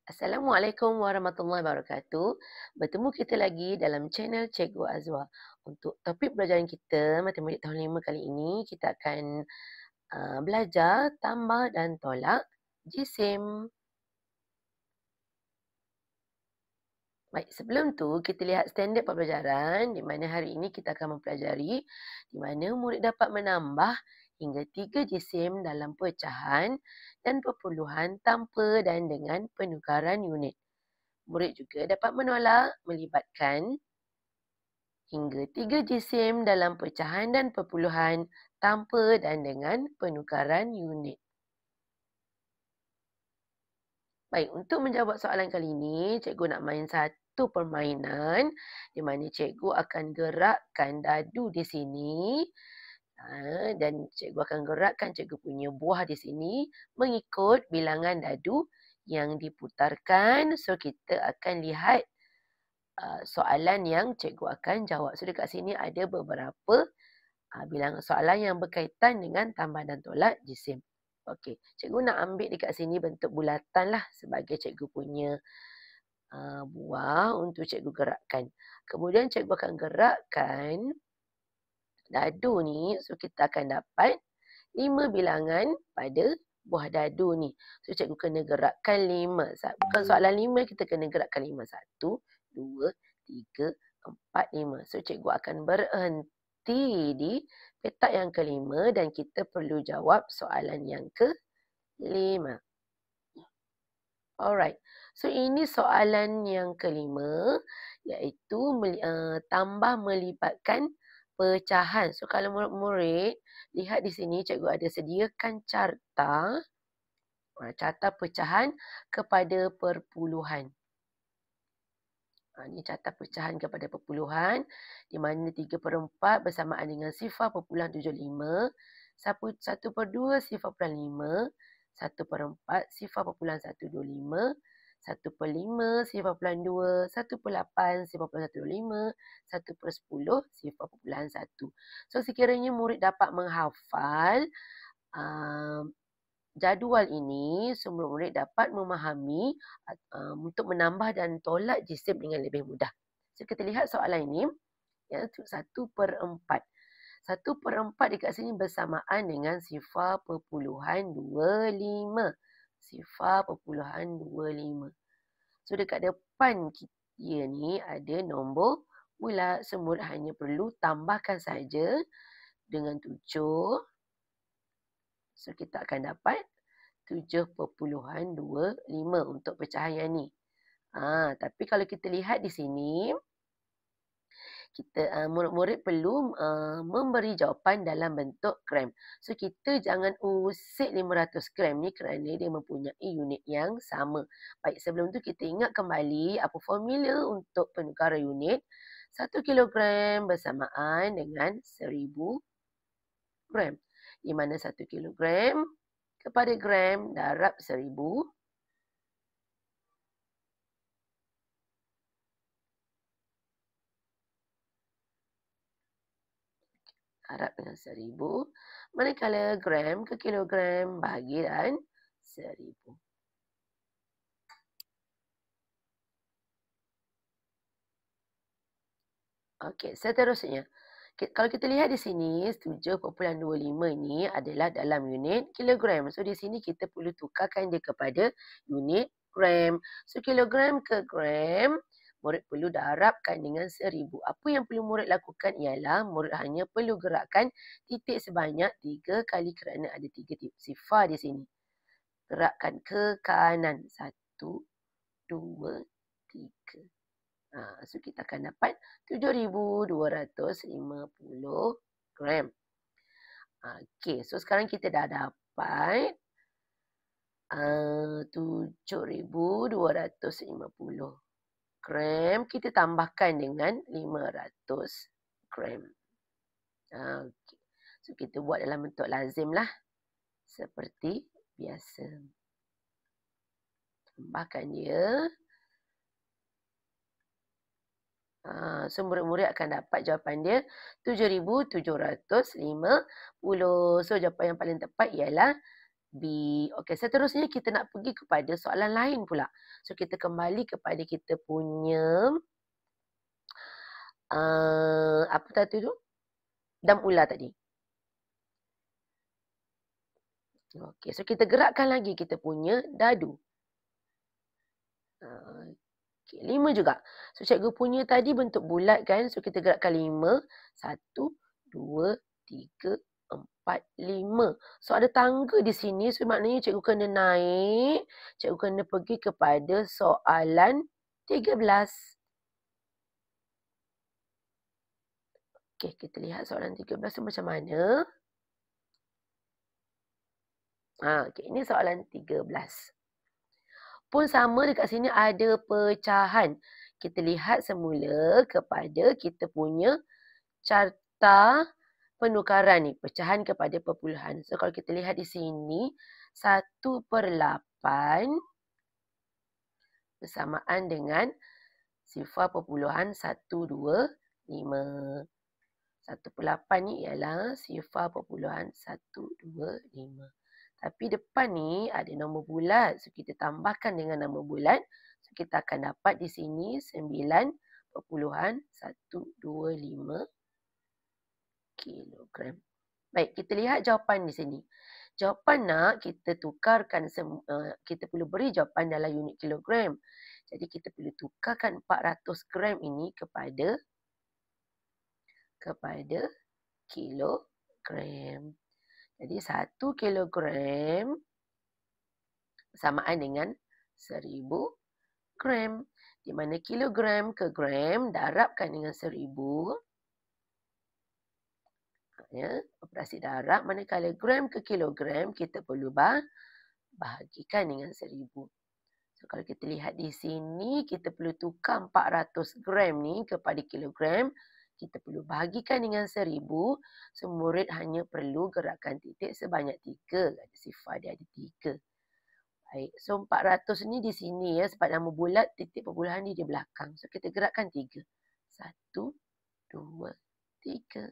Assalamualaikum warahmatullahi wabarakatuh. Bertemu kita lagi dalam channel Cikgu Azwa. Untuk topik pelajaran kita, Matematik tahun 5 kali ini, kita akan belajar tambah dan tolak jisim. Baik, sebelum tu kita lihat standard pembelajaran di mana hari ini kita akan mempelajari di mana murid dapat menambah hingga 3 jisim dalam pecahan dan perpuluhan tanpa dan dengan penukaran unit. Murid juga dapat menolak melibatkan hingga 3 jisim dalam pecahan dan perpuluhan tanpa dan dengan penukaran unit. Baik, untuk menjawab soalan kali ini, cikgu nak main satu permainan di mana cikgu akan gerakkan dadu di sini dan cikgu akan gerakkan cikgu punya buah di sini mengikut bilangan dadu yang diputarkan. So, kita akan lihat soalan yang cikgu akan jawab. So, dekat sini ada beberapa bilangan soalan yang berkaitan dengan tambah dan tolak jisim. Okey, cikgu nak ambil dekat sini bentuk bulatan lah sebagai cikgu punya buah untuk cikgu gerakkan. Kemudian cikgu akan gerakkan dadu ni. So, kita akan dapat 5 bilangan pada buah dadu ni. So, cikgu kena gerakkan 5. Bukan soalan 5, kita kena gerakkan 5. 1, 2, 3, 4, 5. So, cikgu akan berhenti di petak yang kelima dan kita perlu jawab soalan yang kelima. Alright. So, ini soalan yang kelima iaitu tambah melibatkan pecahan. So, kalau murid-murid lihat di sini, cikgu ada sediakan carta pecahan kepada perpuluhan. Ini carta pecahan kepada perpuluhan di mana 3/4 bersamaan dengan 0.75, 1/2 0.5, 1/4 0.125, 1/5 0.2, 1/8 0.125, 1/10 0.1. So, sekiranya murid dapat menghafal jadual ini, semua murid dapat memahami untuk menambah dan tolak jisim dengan lebih mudah. So, kita lihat soalan ini. 1/4. 1/4 dekat sini bersamaan dengan 0.25. 0.25. So, dekat depan kita ni ada nombor bulat. So, murid hanya perlu tambahkan saja dengan 7. So, kita akan dapat 7.25 untuk pecahan yang ni. Tapi kalau kita lihat di sini, murid-murid perlu memberi jawapan dalam bentuk gram. So, kita jangan usik 500 gram ni kerana dia mempunyai unit yang sama. Baik, sebelum tu kita ingat kembali apa formula untuk penukaran unit. 1 kilogram bersamaan dengan 1000 gram. Di mana 1 kilogram kepada gram darab 1000. Darab dengan 1000. Manakala gram ke kilogram bahagi dan 1000. Okey, seterusnya. Kalau kita lihat di sini, 7.25 ini adalah dalam unit kilogram. So, di sini kita perlu tukarkan dia kepada unit gram. So, kilogram ke gram, murid perlu darabkan dengan 1000. Apa yang perlu murid lakukan ialah murid hanya perlu gerakkan titik sebanyak 3 kali kerana ada 3 sifar di sini. Gerakkan ke kanan. 1, 2, 3. So, kita akan dapat 7,250 gram. Okey, so sekarang kita dah dapat 7,250 gram. Kita tambahkan dengan 500 gram. Okey. So, kita buat dalam bentuk lazim lah. Seperti biasa. Tambahkan dia. So, murid-murid akan dapat jawapan dia 7,750. So, jawapan yang paling tepat ialah B. Okey, seterusnya kita nak pergi kepada soalan lain pula. So, kita kembali kepada kita punya apa tadi tu? Dam ular tadi. Okey, so kita gerakkan lagi kita punya dadu. Okey, 5 juga. So, cikgu punya tadi bentuk bulat kan. So, kita gerakkan 5. 1, 2, 3, 4, 5. So, ada tangga di sini. So, maknanya cikgu kena naik. Cikgu kena pergi kepada soalan 13. Okey, kita lihat soalan 13 tu macam mana. Okey, ini soalan 13. Pun sama dekat sini ada pecahan. Kita lihat semula kepada kita punya carta penukaran ni. Pecahan kepada perpuluhan. So, kalau kita lihat di sini, 1/8 bersamaan dengan 0.125. 1/8 ni ialah 0.125. Tapi depan ni ada nombor bulat. So, kita tambahkan dengan nombor bulat. So, kita akan dapat di sini 9.125 kilogram. Baik, kita lihat jawapan di sini. Jawapan nak kita tukarkan, kita perlu beri jawapan dalam unit kilogram. Jadi, kita perlu tukarkan 400 gram ini kepada kilogram. Jadi 1 kilogram bersamaan dengan 1000 gram. Di mana kilogram ke gram darabkan dengan 1000. Ya, operasi darab. Manakala gram ke kilogram kita perlu bahagikan dengan 1000. So, kalau kita lihat di sini kita perlu tukar 400 gram ni kepada kilogram. Kita perlu bahagikan dengan 1000. So, murid hanya perlu gerakkan titik sebanyak 3. Sifar dia ada 3. Baik. So, 400 ni di sini ya. Sebab nama bulat, titik perpuluhan ni di belakang. So, kita gerakkan 3. 1, 2, 3.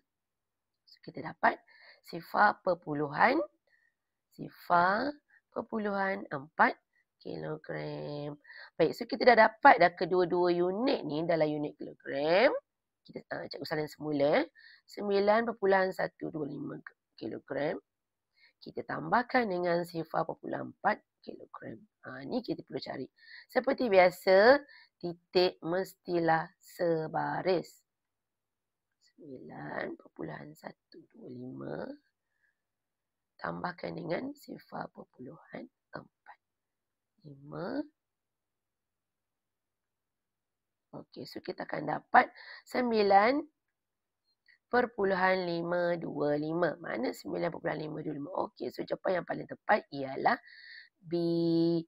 So, kita dapat 0.4 kilogram. Baik. So, kita dah dapat dah kedua-dua unit ni dalam unit kilogram. Cikgu salin semula. 9.125 kilogram. Kita tambahkan dengan 0.4 kilogram. Ni kita perlu cari. Seperti biasa, titik mestilah sebaris. 9.125 tambahkan dengan 0.4. 5. Okey, so kita akan dapat 9.525. Mana 9.525? Okey, so jawapan yang paling tepat ialah B.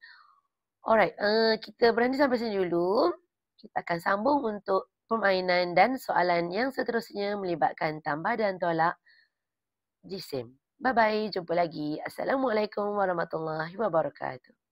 Alright, kita berhenti sampai sini dulu. Kita akan sambung untuk permainan dan soalan yang seterusnya melibatkan tambah dan tolak jisim. Bye-bye, jumpa lagi. Assalamualaikum warahmatullahi wabarakatuh.